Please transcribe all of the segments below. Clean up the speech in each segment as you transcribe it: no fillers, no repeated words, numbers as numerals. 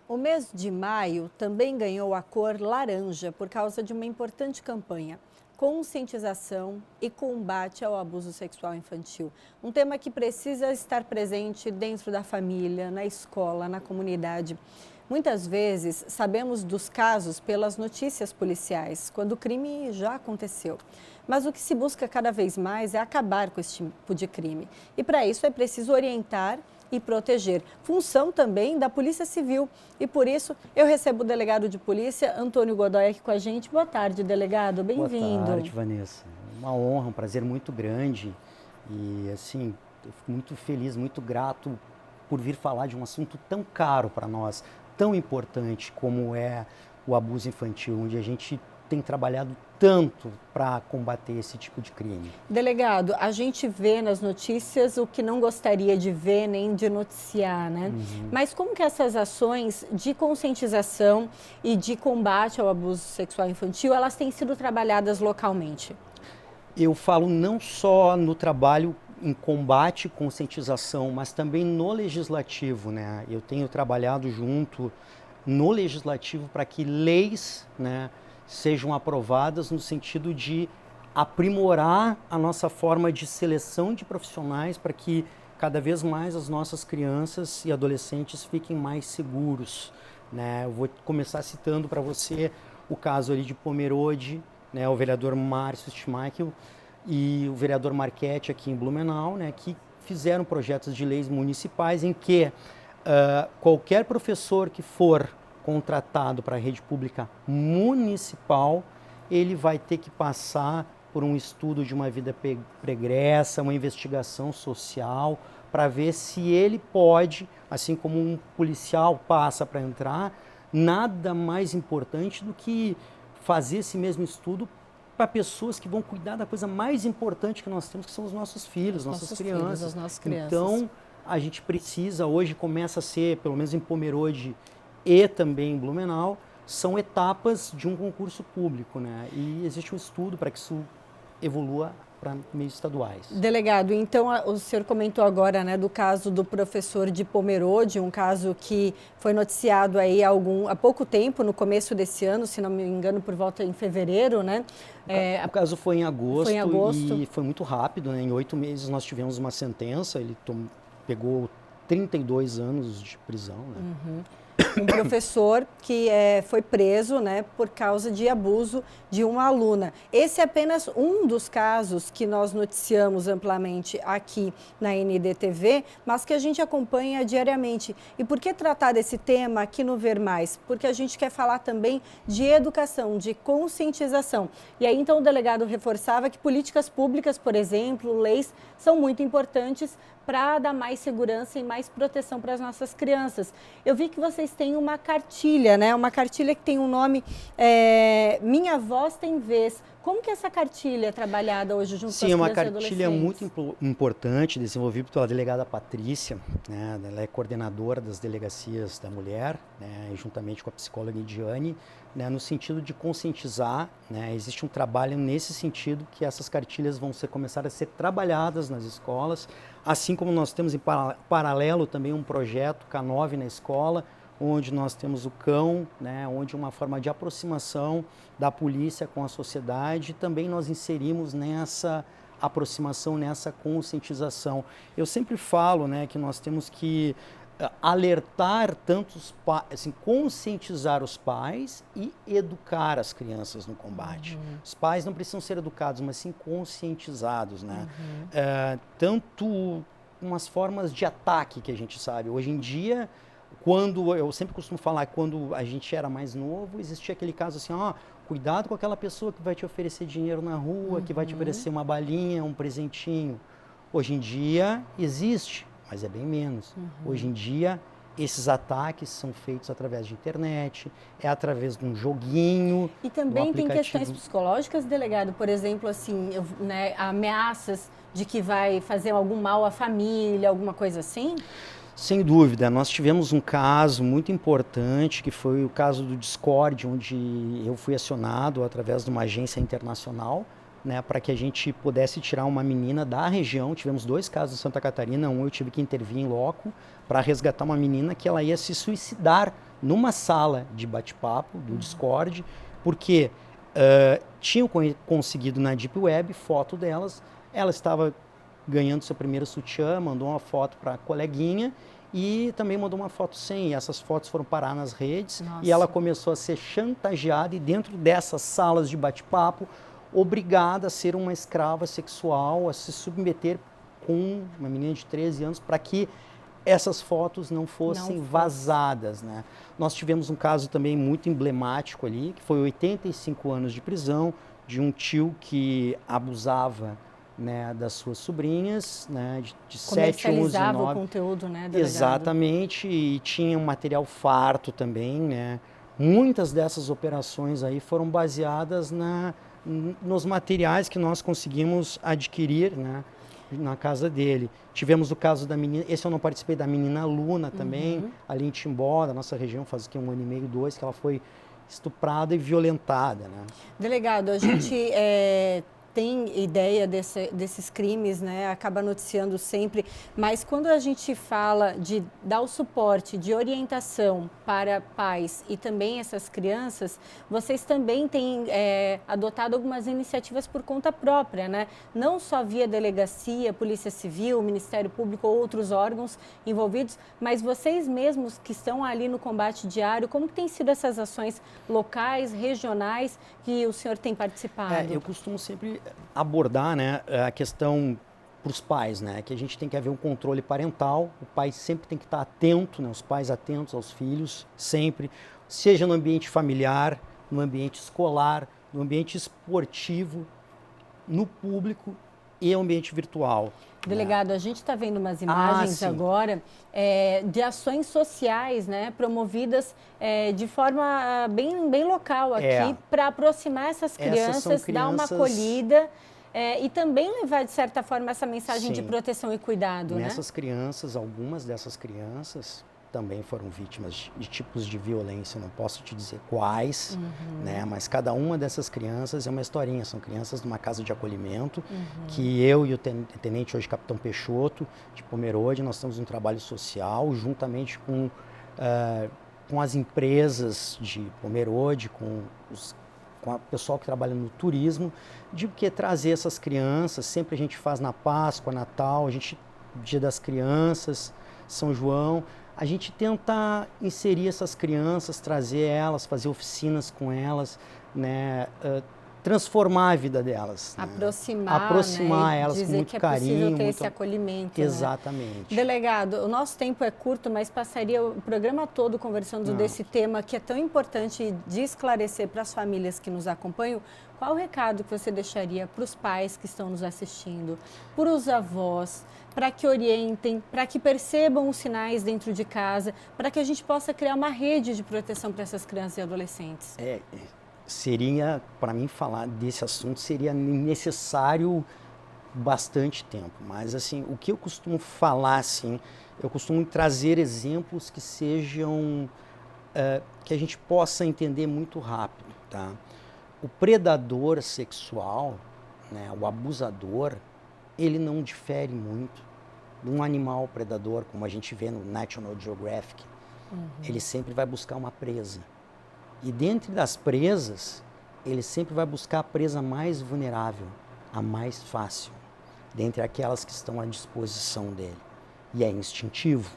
O mês de maio também ganhou a cor laranja por causa de uma importante campanha: conscientização e combate ao abuso sexual infantil. Um tema que precisa estar presente dentro da família, na escola, na comunidade. Muitas vezes sabemos dos casos pelas notícias policiais, quando o crime já aconteceu. Mas o que se busca cada vez mais é acabar com esse tipo de crime. E para isso é preciso orientar e proteger. Função também da Polícia Civil. E por isso eu recebo o delegado de polícia, Antônio Godoy, aqui com a gente. Boa tarde, delegado. Bem-vindo. Boa tarde, Vanessa. Uma honra, um prazer muito grande. E assim, eu fico muito feliz, muito grato por vir falar de um assunto tão caro para nós, tão importante como é o abuso infantil, onde a gente tem trabalhado tanto para combater esse tipo de crime. Delegado, a gente vê nas notícias o que não gostaria de ver nem de noticiar, né? Mas como que essas ações de conscientização e de combate ao abuso sexual infantil, elas têm sido trabalhadas localmente? Eu falo não só no trabalho em combate e conscientização, mas também no legislativo, né? Eu tenho trabalhado junto no legislativo para que leis, né, sejam aprovadas no sentido de aprimorar a nossa forma de seleção de profissionais para que cada vez mais as nossas crianças e adolescentes fiquem mais seguros, né? Eu vou começar citando para você o caso ali de Pomerode, né, o vereador Márcio Schmeichel e o vereador Marchetti aqui em Blumenau, né, que fizeram projetos de leis municipais em que qualquer professor que for contratado para a rede pública municipal, ele vai ter que passar por um estudo de uma vida pregressa, uma investigação social, para ver se ele pode, assim como um policial passa para entrar, nada mais importante do que fazer esse mesmo estudo para pessoas que vão cuidar da coisa mais importante que nós temos, que são os nossos filhos, nossas crianças. As nossas crianças. Então, a gente precisa, hoje começa a ser, pelo menos em Pomerode e também em Blumenau, são etapas de um concurso público, né? E existe um estudo para que isso evolua para meios estaduais. Delegado, então o senhor comentou agora, né, do caso do professor de Pomerode, um caso que foi noticiado aí há pouco tempo, no começo desse ano, se não me engano, por volta em fevereiro, né? O caso foi em agosto, foi em agosto e foi muito rápido, né? Em 8 meses nós tivemos uma sentença, ele pegou 32 anos de prisão, né? Um professor que foi preso, né, por causa de abuso de uma aluna. Esse é apenas um dos casos que nós noticiamos amplamente aqui na NDTV, mas que a gente acompanha diariamente. E por que tratar desse tema aqui no Ver Mais? Porque a gente quer falar também de educação, de conscientização. E aí, então, o delegado reforçava que políticas públicas, por exemplo, leis, são muito importantes para dar mais segurança e mais proteção para as nossas crianças. Eu vi que vocês têm uma cartilha, né? Uma cartilha que tem um nome, Minha Voz Tem Vez. Como que essa cartilha é trabalhada hoje junto com as crianças e adolescentes? Sim, uma cartilha muito importante, desenvolvida pela delegada Patrícia, né? Ela é coordenadora das delegacias da mulher, né? Juntamente com a psicóloga Ediane, né? No sentido de conscientizar, né? Existe um trabalho nesse sentido que essas cartilhas vão começar a ser trabalhadas nas escolas, assim como nós temos em paralelo também um projeto K9 na escola, onde nós temos o cão, né, onde uma forma de aproximação da polícia com a sociedade, também nós inserimos nessa aproximação, nessa conscientização. Eu sempre falo, né, que nós temos que alertar tanto os pais, assim, conscientizar os pais e educar as crianças no combate. Os pais não precisam ser educados, mas sim conscientizados, né? Tanto umas formas de ataque que a gente sabe. Hoje em dia, eu sempre costumo falar que quando a gente era mais novo, existia aquele caso assim, cuidado com aquela pessoa que vai te oferecer dinheiro na rua, que vai te oferecer uma balinha, um presentinho. Hoje em dia existe, mas é bem menos. Hoje em dia, esses ataques são feitos através de internet, através de um joguinho. E também tem questões psicológicas, delegado, por exemplo, assim, né, ameaças de que vai fazer algum mal à família, alguma coisa assim? Sem dúvida, nós tivemos um caso muito importante, que foi o caso do Discord, onde eu fui acionado através de uma agência internacional, né, para que a gente pudesse tirar uma menina da região. Tivemos 2 casos em Santa Catarina, um eu tive que intervir em loco para resgatar uma menina que ela ia se suicidar numa sala de bate-papo do Discord, porque tinham conseguido na Deep Web foto delas, ela estava ganhando seu primeiro sutiã, mandou uma foto para a coleguinha e também mandou uma foto sem, e essas fotos foram parar nas redes. Nossa. E ela começou a ser chantageada e dentro dessas salas de bate-papo, obrigada a ser uma escrava sexual, a se submeter com uma menina de 13 anos para que essas fotos não fossem vazadas, né? Nós tivemos um caso também muito emblemático ali, que foi 85 anos de prisão de um tio que abusava, né, das suas sobrinhas, né, de 7, 11, 9. O conteúdo, né, delegado? Exatamente, e tinha um material farto também, né? Muitas dessas operações aí foram baseadas nos materiais que nós conseguimos adquirir, né, na casa dele. Tivemos o caso da menina, esse eu não participei, da menina Luna também, ali em Timbó, da nossa região, faz aqui 1 ano e meio, 2, que ela foi estuprada e violentada, né? Delegado, a gente tem ideia desses crimes, né? Acaba noticiando sempre, mas quando a gente fala de dar o suporte, de orientação para pais e também essas crianças, vocês também têm adotado algumas iniciativas por conta própria, né? Não só via delegacia, Polícia Civil, Ministério Público ou outros órgãos envolvidos, mas vocês mesmos que estão ali no combate diário, como que têm sido essas ações locais, regionais, que o senhor tem participado? Eu costumo sempre abordar, né, a questão para os pais, né, que a gente tem que haver um controle parental, o pai sempre tem que estar atento, né, os pais atentos aos filhos, sempre, seja no ambiente familiar, no ambiente escolar, no ambiente esportivo, no público e ambiente virtual. Delegado, a gente está vendo umas imagens agora de ações sociais, né, promovidas de forma bem local aqui, para aproximar essas crianças, dar uma acolhida e também levar, de certa forma, essa mensagem de proteção e cuidado. Nessas crianças, algumas dessas crianças também foram vítimas de tipos de violência, não posso te dizer quais, né? Mas cada uma dessas crianças é uma historinha, são crianças de uma casa de acolhimento, que eu e o tenente, hoje capitão Peixoto, de Pomerode, nós temos um trabalho social, juntamente com as empresas de Pomerode, com o pessoal que trabalha no turismo, de que trazer essas crianças, sempre a gente faz na Páscoa, Natal, Dia das Crianças, São João, a gente tenta inserir essas crianças, trazer elas, fazer oficinas com elas, né, transformar a vida delas. Aproximar, né, elas dizer com muito que é carinho. Possível ter esse acolhimento. Exatamente. Né? Delegado, o nosso tempo é curto, mas passaria o programa todo conversando desse tema que é tão importante de esclarecer para as famílias que nos acompanham. Qual o recado que você deixaria para os pais que estão nos assistindo, para os avós, para que orientem, para que percebam os sinais dentro de casa, para que a gente possa criar uma rede de proteção para essas crianças e adolescentes? Seria, para mim, falar desse assunto seria necessário bastante tempo, mas assim, o que eu costumo falar, assim, eu costumo trazer exemplos que sejam, que a gente possa entender muito rápido, tá? O predador sexual, né, o abusador, ele não difere muito de um animal predador, como a gente vê no National Geographic. Ele sempre vai buscar uma presa. E dentre das presas, ele sempre vai buscar a presa mais vulnerável, a mais fácil, dentre aquelas que estão à disposição dele. E é instintivo.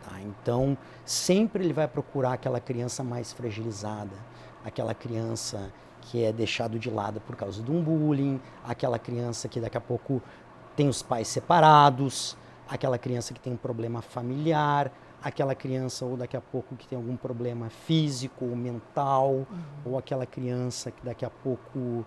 Tá? Então, sempre ele vai procurar aquela criança mais fragilizada, aquela criança que é deixado de lado por causa de um bullying, aquela criança que daqui a pouco tem os pais separados, aquela criança que tem um problema familiar, aquela criança ou daqui a pouco que tem algum problema físico ou mental, ou aquela criança que daqui a pouco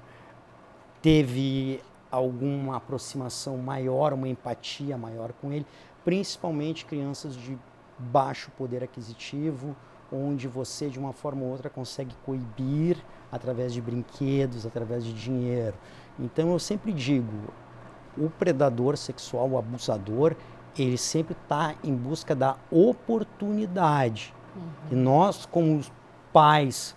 teve alguma aproximação maior, uma empatia maior com ele, principalmente crianças de baixo poder aquisitivo, onde você de uma forma ou outra consegue coibir através de brinquedos, através de dinheiro. Então eu sempre digo, o predador sexual, o abusador, ele sempre está em busca da oportunidade. E nós, como pais,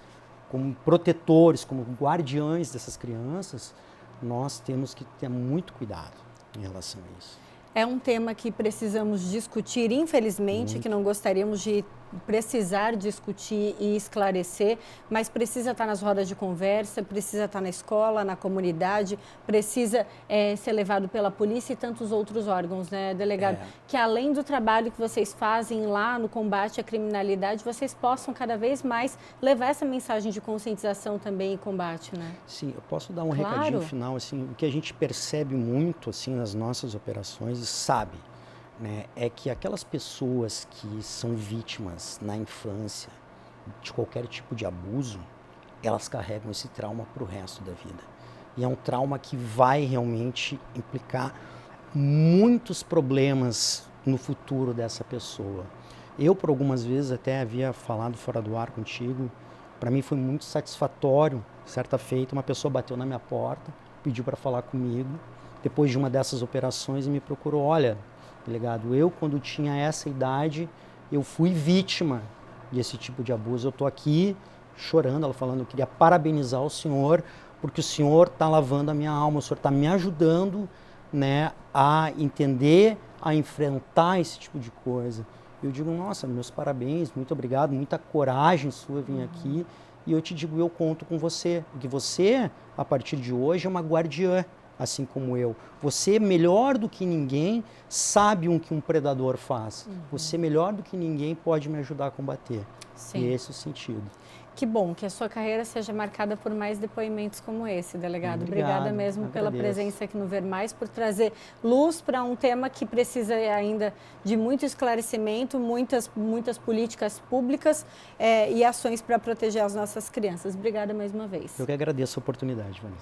como protetores, como guardiães dessas crianças, nós temos que ter muito cuidado em relação a isso. É um tema que precisamos discutir, infelizmente, que não gostaríamos de precisar discutir e esclarecer, mas precisa estar nas rodas de conversa, precisa estar na escola, na comunidade, precisa ser levado pela polícia e tantos outros órgãos, né, delegado? Que além do trabalho que vocês fazem lá no combate à criminalidade, vocês possam cada vez mais levar essa mensagem de conscientização também e combate, né? Sim, eu posso dar um recadinho final, assim, o que a gente percebe muito, assim, nas nossas operações e sabe, né, é que aquelas pessoas que são vítimas na infância de qualquer tipo de abuso, elas carregam esse trauma para o resto da vida. E é um trauma que vai realmente implicar muitos problemas no futuro dessa pessoa. Eu, por algumas vezes, até havia falado fora do ar contigo, para mim foi muito satisfatório. Certa feita, uma pessoa bateu na minha porta, pediu para falar comigo, depois de uma dessas operações, e me procurou: olha, delegado, eu quando tinha essa idade, eu fui vítima desse tipo de abuso, eu estou aqui chorando, ela falando, eu queria parabenizar o senhor, porque o senhor está lavando a minha alma, o senhor está me ajudando, né, a entender, a enfrentar esse tipo de coisa. Eu digo, nossa, meus parabéns, muito obrigado, muita coragem sua vir aqui, e eu te digo, eu conto com você, porque você, a partir de hoje, é uma guardiã, assim como eu. Você, melhor do que ninguém, sabe o que um predador faz. Você, melhor do que ninguém, pode me ajudar a combater. Sim. E esse é o sentido. Que bom que a sua carreira seja marcada por mais depoimentos como esse, delegado. Obrigado, obrigada mesmo pela presença aqui no Ver Mais, por trazer luz para um tema que precisa ainda de muito esclarecimento, muitas políticas públicas e ações para proteger as nossas crianças. Obrigada mais uma vez. Eu que agradeço a oportunidade, Vanessa.